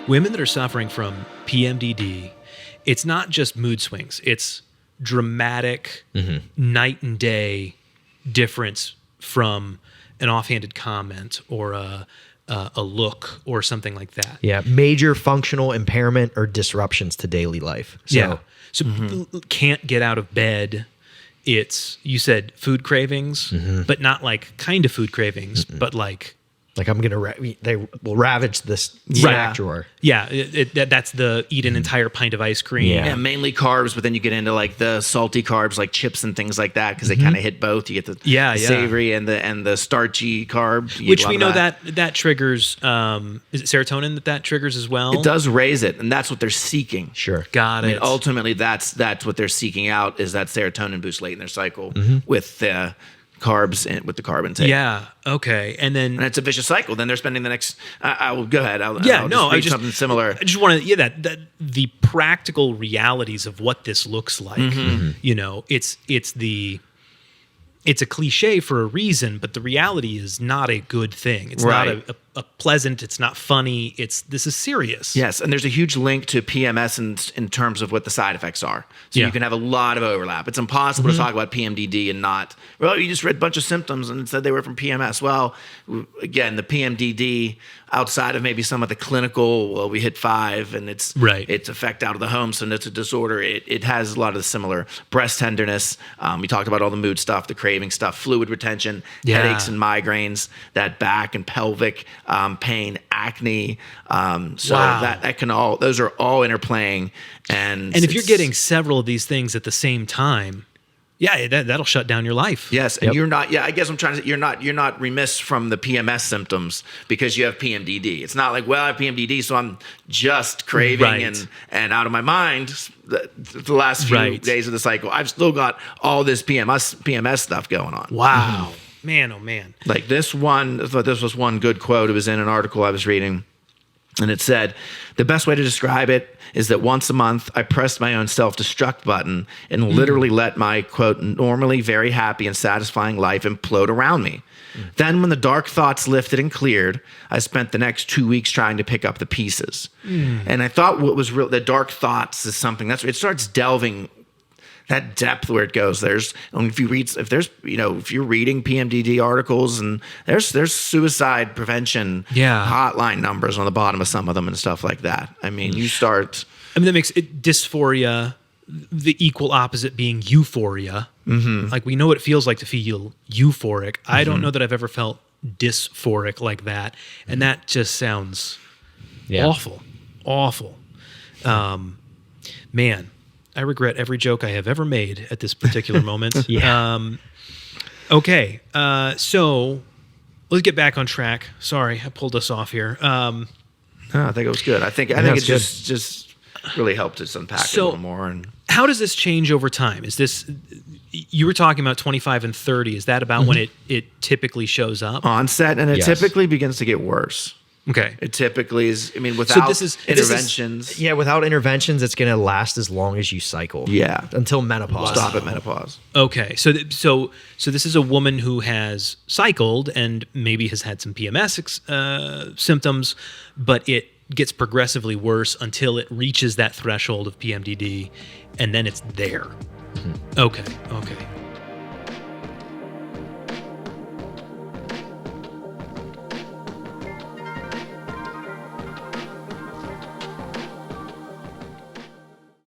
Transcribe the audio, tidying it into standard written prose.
Women that are suffering from PMDD, it's not just mood swings. It's dramatic night and day difference from an offhanded comment or a look or something like that. Yeah, major functional impairment or disruptions to daily life. So, Can't get out of bed. It's, you said food cravings, but not like kind of food cravings, but like I'm going to, they will ravage this snack drawer. Yeah, that's the eat an entire pint of ice cream. Yeah, mainly carbs, but then you get into like the salty carbs, like chips and things like that, because they kind of hit both. You get the savory and the starchy carb, which we know that triggers. Is it serotonin that triggers as well? It does raise it, and that's what they're seeking. Sure, got it. I mean, ultimately, that's what they're seeking out, is that serotonin boost late in their cycle with the carbs and with the carb intake. Yeah. Okay. And it's a vicious cycle. Then they're spending the next. I will go ahead. I'll just something similar. I just want to that the practical realities of what this looks like. You know, it's a cliche for a reason, but the reality is not a good thing. It's not a pleasant. It's not funny. This is serious. Yes, and there's a huge link to PMS in terms of what the side effects are. So you can have a lot of overlap. It's impossible to talk about PMDD and not, well, you just read a bunch of symptoms and said they were from PMS. Well, again, the PMDD, outside of maybe some of the clinical, well, we hit 5 and it's effect out of the home, so it's a disorder. It has a lot of the similar breast tenderness. We talked about all the mood stuff, the craving stuff, fluid retention, headaches and migraines, that back and pelvic pain, acne. That can all, those are all interplaying. And if you're getting several of these things at the same time, that'll shut down your life. Yes, and you're not. Yeah, I guess I'm trying to say you're not remiss from the PMS symptoms because you have PMDD. It's not like, well, I have PMDD, so I'm just craving and out of my mind the last few days of the cycle. I've still got all this PMS stuff going on. Wow, man, oh man. Like this one, I thought this was one good quote. It was in an article I was reading. And it said, the best way to describe it is that once a month, I pressed my own self-destruct button and literally let my, quote, normally very happy and satisfying life implode around me. Then when the dark thoughts lifted and cleared, I spent the next 2 weeks trying to pick up the pieces. And I thought what was real, the dark thoughts is something, it starts delving that depth where it goes. If you're reading PMDD articles, and there's suicide prevention hotline numbers on the bottom of some of them and stuff like that. I mean, that makes it dysphoria, the equal opposite being euphoria. Like we know what it feels like to feel euphoric. I don't know that I've ever felt dysphoric like that. And that just sounds awful. Man, I regret every joke I have ever made at this particular moment. Okay. So let's get back on track. Sorry, I pulled us off here. I think it was good. I think it just really helped us unpack it a little more. And how does this change over time? Is this, you were talking about 25 and 30. Is that about when it typically shows up? Onset, and it typically begins to get worse. Okay. It typically is, without interventions. Without interventions, it's going to last as long as you cycle. Yeah. Until menopause. Stop at menopause. Okay. So this is a woman who has cycled and maybe has had some PMS symptoms, but it gets progressively worse until it reaches that threshold of PMDD, and then it's there. Okay.